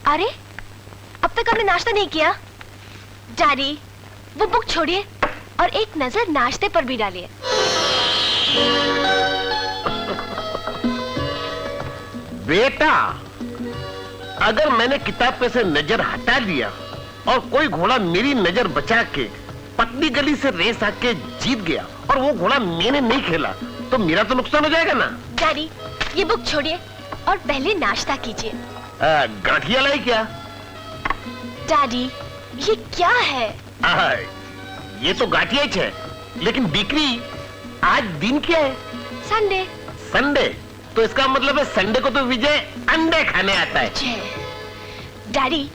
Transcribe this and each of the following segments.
अरे अब तक आपने नाश्ता नहीं किया? डैडी वो बुक छोड़िए और एक नजर नाश्ते पर भी डालिए। बेटा, अगर मैंने किताब पे से नजर हटा दिया और कोई घोड़ा मेरी नजर बचा के पतली गली से रेस आके जीत गया और वो घोड़ा मैंने नहीं खेला तो मेरा तो नुकसान हो जाएगा ना। डैडी ये बुक छोड़िए और पहले नाश्ता कीजिए। गांठिया लाई क्या? डैडी ये क्या है? ये तो गांठिया ही है, लेकिन बिक्री आज दिन क्या है? संडे। संडे? तो इसका मतलब है संडे को तो विजय अंडे खाने आता है। डैडी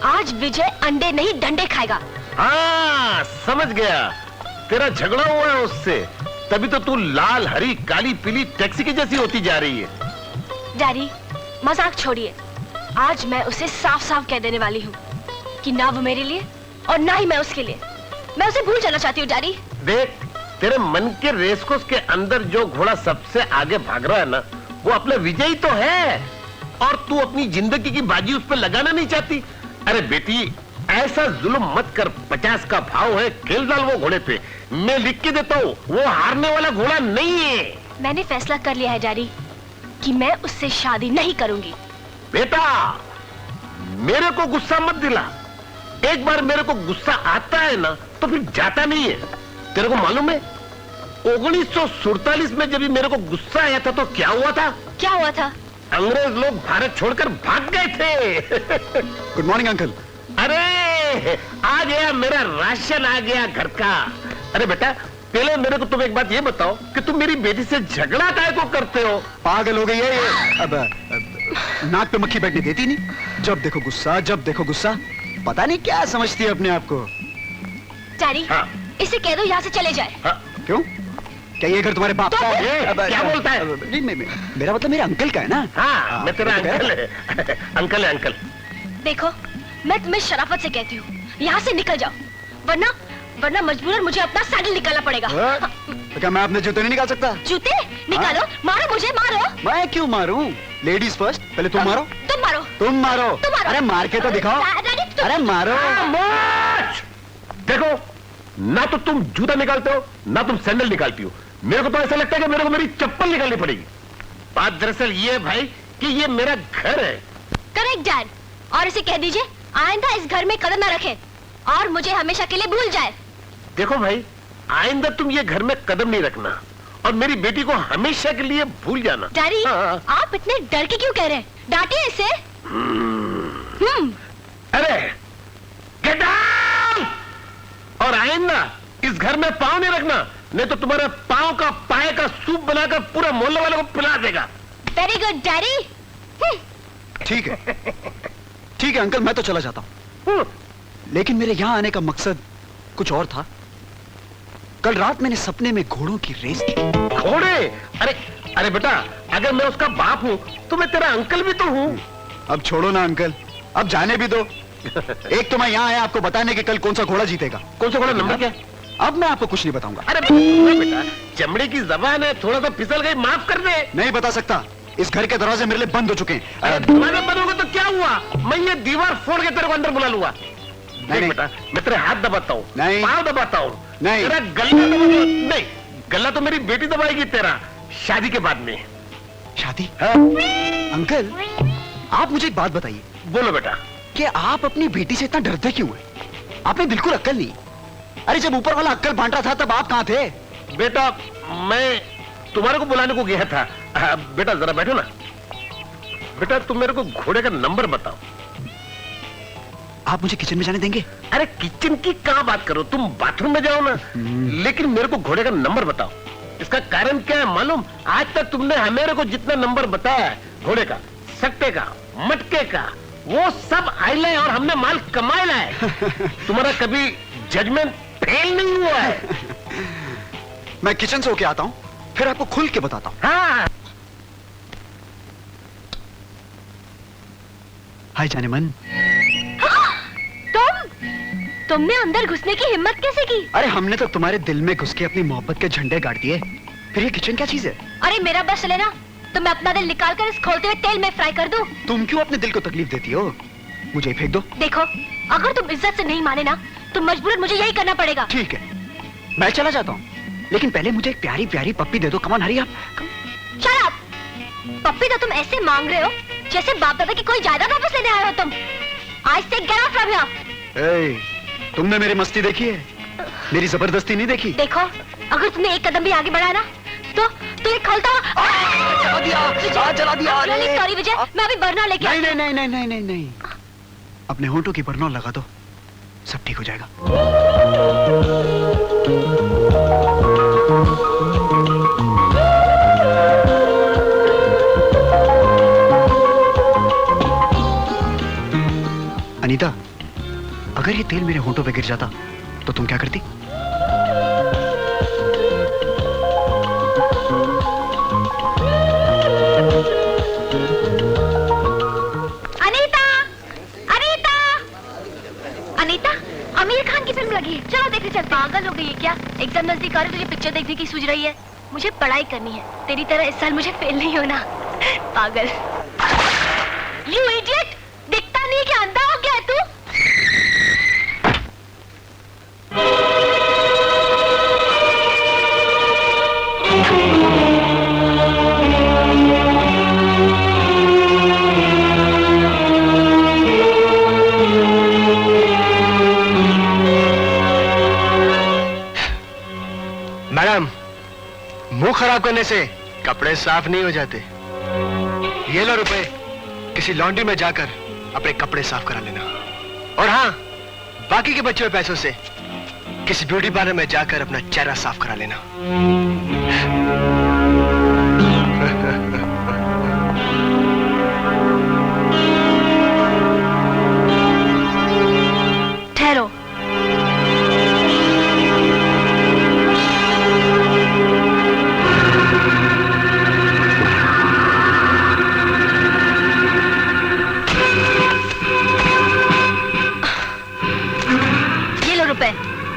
आज विजय अंडे नहीं डंडे खाएगा। हाँ समझ गया, तेरा झगड़ा हुआ है उससे, तभी तो तू लाल हरी काली पीली टैक्सी की जैसी होती जा रही है। डैडी मजाक छोड़िए, आज मैं उसे साफ साफ कह देने वाली हूँ कि ना वो मेरे लिए और ना ही मैं उसके लिए। मैं उसे भूल जाना चाहती हूँ। डैडी देख, तेरे मन के रेसकोर्स के अंदर जो घोड़ा सबसे आगे भाग रहा है ना, वो अपना विजयी तो है और तू अपनी जिंदगी की बाजी उस पर लगाना नहीं चाहती। अरे बेटी ऐसा जुल्म मत कर, 50 का भाव है, खेल डाल वो घोड़े पे। मैं लिख के देता हूँ, वो हारने वाला घोड़ा नहीं है। मैंने फैसला कर लिया है डैडी कि मैं उससे शादी नहीं करूंगी। बेटा मेरे को गुस्सा मत दिला, एक बार मेरे को गुस्सा आता है ना तो फिर जाता नहीं है। तेरे को मालूम है 1947 में जब मेरे को गुस्सा आया था तो क्या हुआ था? क्या हुआ था? अंग्रेज लोग भारत छोड़कर भाग गए थे। Good morning uncle. अरे आ गया मेरा राशन, आ गया घर का। अरे बेटा पहले मेरे को तुम एक बात ये बताओ कि तुम मेरी बेटी से झगड़ा काहे को करते हो? पागल हो गई है ये। अब नाक पे मक्खी बैठने देती नहीं, जब देखो गुस्सा जब देखो गुस्सा, पता नहीं क्या समझती है अपने आप को। डैडी हाँ। इसे कह दो यहाँ से चले जाए। हाँ। क्यों? क्या ये घर तुम्हारे बाप का है? क्या बोलता है? नहीं, मेरा मतलब मेरे अंकल का है ना। हाँ मैं तेरा अंकल है। अंकल है अंकल। देखो मैं तुम्हें शराफत से कहती हूँ यहाँ से निकल जाओ, वरना मजबूरन मुझे अपना सैंडल निकालना पड़ेगा। तो क्या मैं अपने जूते नहीं निकाल सकता? जूते निकालो। मारो मुझे, मारो। मैं क्यों मारूं? लेडीज फर्स्ट, पहले तुम मारो। तुम मारो। तुम मारो। तुम मारो। अरे मार के तो दिखाओ। अरे मारो। देखो ना तो तुम जूता निकालते हो ना तुम सैंडल निकालती हो। मेरे को तो ऐसा लगता है कि मेरे को मेरी चप्पल निकालनी पड़ेगी। बात दरअसल ये है भाई कि ये मेरा घर है। करेक्ट डैड, और इसे कह दीजिए आइंदा इस घर में कदम न रखे और मुझे हमेशा के लिए भूल जाए। देखो भाई आइंदा तुम ये घर में कदम नहीं रखना और मेरी बेटी को हमेशा के लिए भूल जाना। डैडी हाँ। आप इतने डर के क्यों कह रहे हैं? डांटिए इसे। अरे गेट आउट! और आइंदा इस घर में पाँव नहीं रखना, नहीं तो तुम्हारे पाँव का पाए का सूप बनाकर पूरा मोहल्ले वालों को पिला देगा। Very good daddy. ठीक है ठीक है अंकल, मैं तो चला जाता हूँ, लेकिन मेरे यहाँ आने का मकसद कुछ और था। कल रात मैंने सपने में घोड़ों की रेस की। घोड़े? अरे बेटा अगर मैं उसका बाप हूँ तो मैं तेरा अंकल भी तो हूँ। अब छोड़ो ना अंकल, अब जाने भी दो। एक तो मैं यहाँ आया आपको बताने कि कल कौन सा घोड़ा जीतेगा। कौन सा घोड़ा, नंबर क्या? अब मैं आपको कुछ नहीं बताऊंगा। अरे बेटा चमड़े की जबान है, थोड़ा सा फिसल गई, माफ कर दे। नहीं बता सकता, इस घर के दरवाजे मेरे लिए बंद हो चुके हैं। दरवाजे बंद होगा तो क्या हुआ? मैं ये दीवार फोड़ के तेरे को अंदर बुला लूंगा। नहीं बेटा मैं तेरे हाथ दबाता हूँ, नहीं। पाँव दबाता हूँ, नहीं। तेरा गला दबाता। नहीं, गला तो मेरी बेटी दबाएगी तेरा, शादी के बाद में। शादी? हाँ? अंकल आप मुझे एक बात बताइए। बोलो बेटा। कि आप अपनी बेटी से इतना डरते क्यों हैं? आप में बिल्कुल अक्ल नहीं। अरे जब ऊपर वाला अक्ल बांट रहा था तब आप कहाँ थे? बेटा मैं तुम्हारे को बुलाने को गया था। बेटा जरा बैठो ना। बेटा तुम मेरे को घोड़े का नंबर बताओ। आप मुझे किचन में जाने देंगे? अरे किचन की कहाँ बात करो, तुम बाथरूम में जाओ ना। लेकिन मेरे को घोड़े का नंबर बताओ। इसका कारण क्या है मालूम? आज तक तुमने मेरे को जितना नंबर बताया है घोड़े का, सट्टे का, मटके का, वो सब आइला है और हमने माल कमाया है। तुम्हारा कभी जजमेंट फेल नहीं हुआ है। मैं किचन से होके आता हूँ, फिर आपको खुल के बताता हूँ। हाँ। हाय जाने मन। तुमने अंदर घुसने की हिम्मत कैसे की? अरे हमने तो तुम्हारे दिल में घुस के अपनी मोहब्बत के झंडे गाड़ दिए, फिर ये किचन क्या चीज है? अरे मेरा बस चले ना, तो मैं अपना दिल निकाल कर इस खोलते हुए तेल में फ्राई कर दूं। तुम क्यों अपने दिल को तकलीफ देती हो? मुझे फेंक दो। देखो, अगर तुम इज्जत से नहीं माने ना, तो मजबूरन मुझे यही करना पड़ेगा। ठीक है, मैं चला जाता हूँ, लेकिन पहले मुझे एक प्यारी प्यारी पप्पी दे दो। Come on, hurry up. Shut up. पप्पी तो तुम ऐसे मांग रहे हो जैसे बाप दादा की कोई जायदाद वापस लेने आए हो तुम। आज से गेट आउट फ्रॉम हियर। तुमने मेरी मस्ती देखी है, मेरी जबरदस्ती नहीं देखी। देखो, अगर तुमने एक कदम भी आगे बढ़ाया ना, तो ये खलता चला दिया। सॉरी विजय, मैं अभी बर्नर लेके नहीं नहीं नहीं नहीं नहीं नहीं, अपने होंठों की बर्नर लगा दो, सब ठीक हो जाएगा। अनीता, अगर ये तेल मेरे होंठों पे गिर जाता तो तुम क्या करती? अनीता, अनीता, अनीता, आमिर खान की फिल्म लगी है, चलो देखने चलते। पागल हो गई है क्या? एग्जाम नजदीक आ रही, तुझे पिक्चर देखने की सूझ रही है? मुझे पढ़ाई करनी है, तेरी तरह इस साल मुझे फेल नहीं होना। पागल। You idiot! दिखता नहीं कि अंधा हो गया है तू? मैडम, मुंह खराब करने से कपड़े साफ नहीं हो जाते। ये लो रुपए, किसी लॉन्ड्री में जाकर अपने कपड़े साफ करा लेना। और हाँ, बाकी के बचे हुए पैसों से किसी ब्यूटी पार्लर में जाकर अपना चेहरा साफ करा लेना। ठहरो।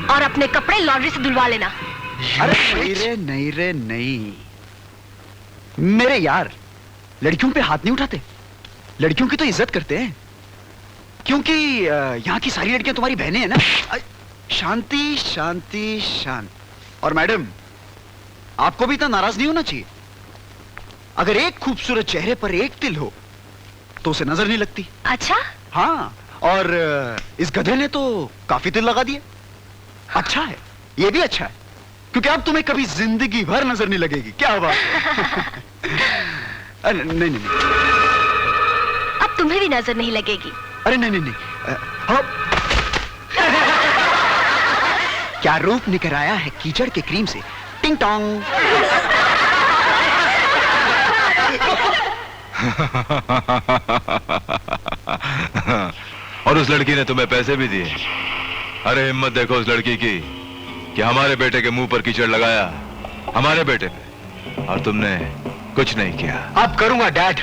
और अपने कपड़े लॉन्ड्री से धुलवा लेना। अरे नहीं रे नहीं, मेरे यार लड़कियों पे हाथ नहीं उठाते, लड़कियों की तो इज्जत करते हैं, क्योंकि यहाँ की सारी लड़कियां तुम्हारी बहनें हैं ना। शांति शांति शांत। और मैडम, आपको भी इतना नाराज नहीं होना चाहिए। अगर एक खूबसूरत चेहरे पर एक तिल हो तो उसे नजर नहीं लगती। अच्छा? हाँ, और इस गधे ने तो काफी तिल लगा दिए। अच्छा है, ये भी अच्छा है, क्योंकि अब तुम्हें कभी जिंदगी भर नजर नहीं लगेगी। क्या बात? अरे नहीं नहीं नहीं, अब तुम्हें भी नजर नहीं लगेगी। अरे नहीं नहीं नहीं, क्या रूप निकल आया है कीचड़ के क्रीम से। टिंग टोंग। और उस लड़की ने तुम्हें पैसे भी दिए। अरे हिम्मत देखो उस लड़की की कि हमारे बेटे के मुंह पर कीचड़ लगाया, हमारे बेटे पे, और तुमने कुछ नहीं किया। अब करूंगा डैड।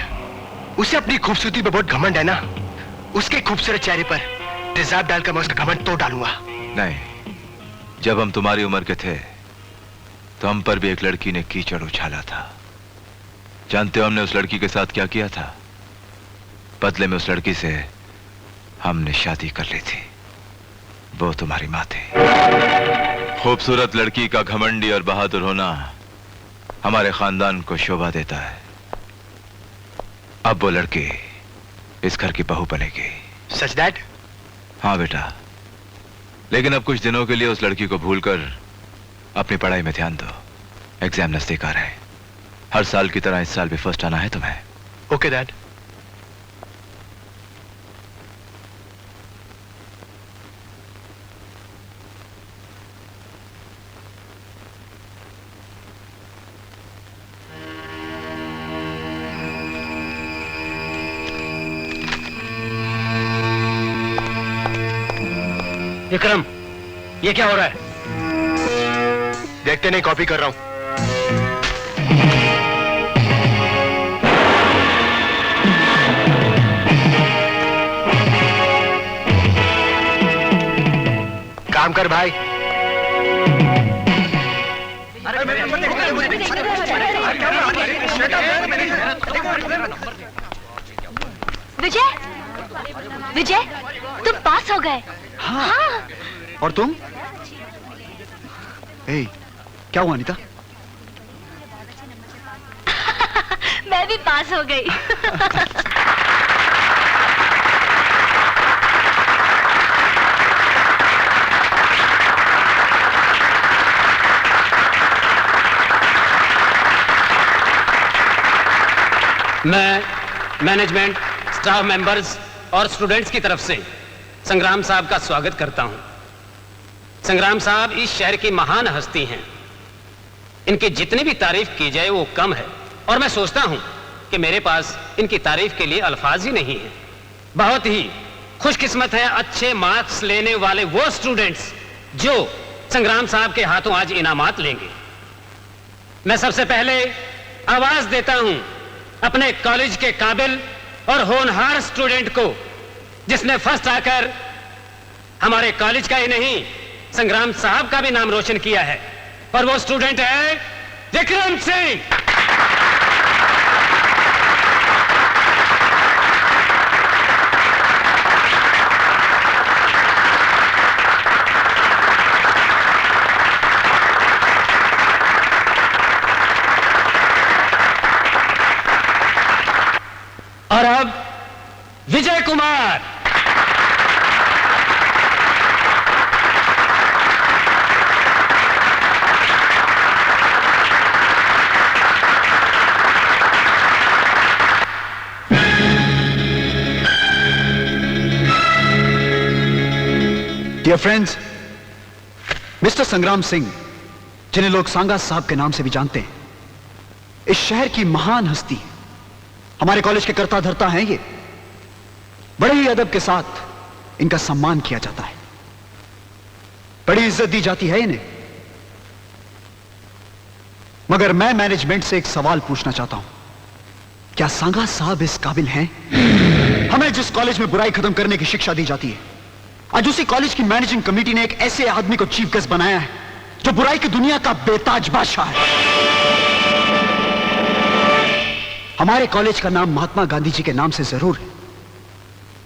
उसे अपनी खूबसूरती पे बहुत घमंड है ना, उसके खूबसूरत चेहरे पर तेजाब डालकर मैं उसका घमंड तोड़ डालूंगा। नहीं, जब हम तुम्हारी उम्र के थे तो हम पर भी एक लड़की ने कीचड़ उछाला था। जानते हो हमने उस लड़की के साथ क्या किया था? बदले में उस लड़की से हमने शादी कर ली थी। वो तुम्हारी माँ थी। खूबसूरत लड़की का घमंडी और बहादुर होना हमारे खानदान को शोभा देता है। अब वो लड़की इस घर की बहू बनेगी। सच डैड? हाँ बेटा, लेकिन अब कुछ दिनों के लिए उस लड़की को भूलकर अपनी पढ़ाई में ध्यान दो। एग्जाम नजदीक आ रहे हैं। हर साल की तरह इस साल भी फर्स्ट आना है तुम्हें। Okay dad. विक्रम, ये क्या हो रहा है? देखते नहीं, कॉपी कर रहा हूं। काम कर भाई। विजय, विजय, तुम पास हो गए। हाँ। हाँ। और तुम? ए, क्या हुआ अनीता? मैं भी पास हो गई। मैं मैनेजमेंट, स्टाफ मेंबर्स और स्टूडेंट्स की तरफ से संग्राम साहब का स्वागत करता हूं। संग्राम साहब इस शहर की महान हस्ती हैं। इनकी जितनी भी तारीफ की जाए वो कम है, और मैं सोचता हूं कि मेरे पास इनकी तारीफ के लिए अल्फाज ही नहीं है। बहुत ही खुशकिस्मत है अच्छे मार्क्स लेने वाले वो स्टूडेंट्स जो संग्राम साहब के हाथों आज इनामात लेंगे। मैं सबसे पहले आवाज देता हूं अपने कॉलेज के काबिल और होनहार स्टूडेंट को, जिसने फर्स्ट आकर हमारे कॉलेज का ही नहीं संग्राम साहब का भी नाम रोशन किया है, और वो स्टूडेंट है विक्रम सिंह। और अब Vijay Kumar. Dear friends, mister संग्राम सिंह, जिन्हें लोग सांगा साहब के नाम से भी जानते हैं, इस शहर की महान हस्ती, हमारे कॉलेज के कर्ता धर्ता हैं। ये बड़े ही अदब के साथ इनका सम्मान किया जाता है, बड़ी इज्जत दी जाती है इन्हें। मगर मैं मैनेजमेंट से एक सवाल पूछना चाहता हूं, क्या सांगा साहब इस काबिल हैं? हमें जिस कॉलेज में बुराई खत्म करने की शिक्षा दी जाती है, आज उसी कॉलेज की मैनेजिंग कमेटी ने एक ऐसे आदमी को चीफ गेस्ट बनाया है जो बुराई की दुनिया का बेताज बादशाह है। हमारे कॉलेज का नाम महात्मा गांधी जी के नाम से जरूर है,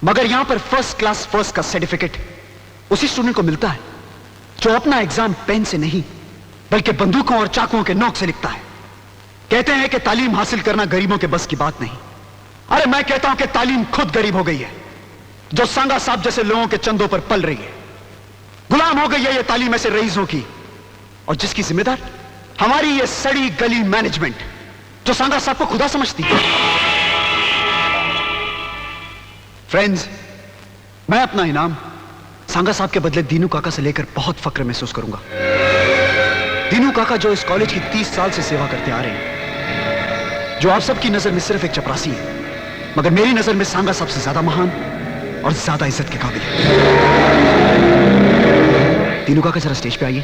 मगर यहां पर फर्स्ट क्लास फर्स्ट का सर्टिफिकेट उसी स्टूडेंट को मिलता है जो अपना एग्जाम पेन से नहीं बल्कि बंदूकों और चाकुओं के नोक से लिखता है। कहते हैं कि तालीम हासिल करना गरीबों के बस की बात नहीं। अरे मैं कहता हूं कि तालीम खुद गरीब हो गई है, जो सांगा साहब जैसे लोगों के चंदों पर पल रही है। गुलाम हो गई है ये तालीम ऐसे रईसों की, और जिसकी जिम्मेदार हमारी ये सड़ी गली मैनेजमेंट, जो सांगा साहब को खुदा समझती है। फ्रेंड्स, मैं अपना इनाम सांगा साहब के बदले दीनू काका से लेकर बहुत फक्र महसूस करूंगा। दीनू काका जो इस कॉलेज की 30 साल से सेवा करते आ रहे हैं, जो आप सबकी नजर में सिर्फ एक चपरासी है, मगर मेरी नजर में सांगा साहब से ज्यादा महान और ज्यादा इज्जत के काबिल है। दीनू काका जरा स्टेज पे आइए।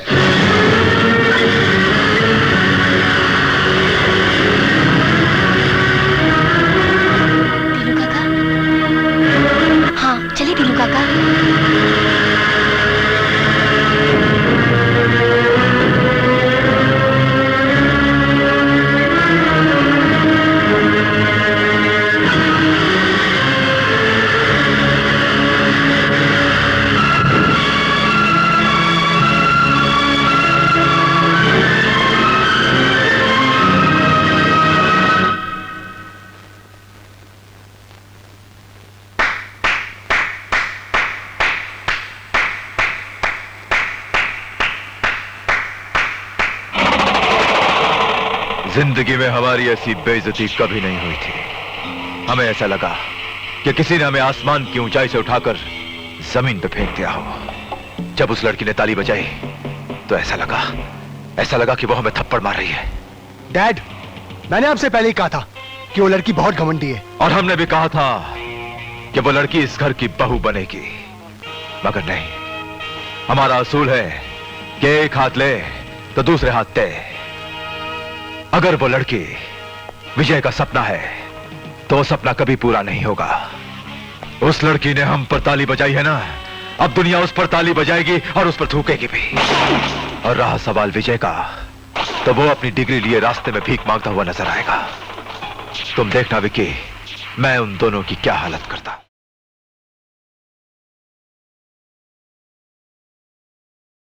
दीनू काका, हाँ चलिए दीनू काका। जिंदगी में हमारी ऐसी बेइज्जती कभी नहीं हुई थी। हमें ऐसा लगा कि किसी ने हमें आसमान की ऊंचाई से उठाकर जमीन पे फेंक दिया हो। जब उस लड़की ने ताली बजाई तो ऐसा लगा कि वो हमें थप्पड़ मार रही है। डैड, मैंने आपसे पहले ही कहा था कि वो लड़की बहुत घमंडी है। और हमने भी कहा था कि वो लड़की इस घर की बहू बनेगी, मगर नहीं। हमारा असूल है कि एक हाथ ले तो दूसरे हाथ दे। अगर वो लड़की विजय का सपना है तो वो सपना कभी पूरा नहीं होगा। उस लड़की ने हम पर ताली बजाई है ना, अब दुनिया उस पर ताली बजाएगी और उस पर थूकेगी भी। और रहा सवाल विजय का, तो वो अपनी डिग्री लिए रास्ते में भीख मांगता हुआ नजर आएगा। तुम देखना विक्की, मैं उन दोनों की क्या हालत करता।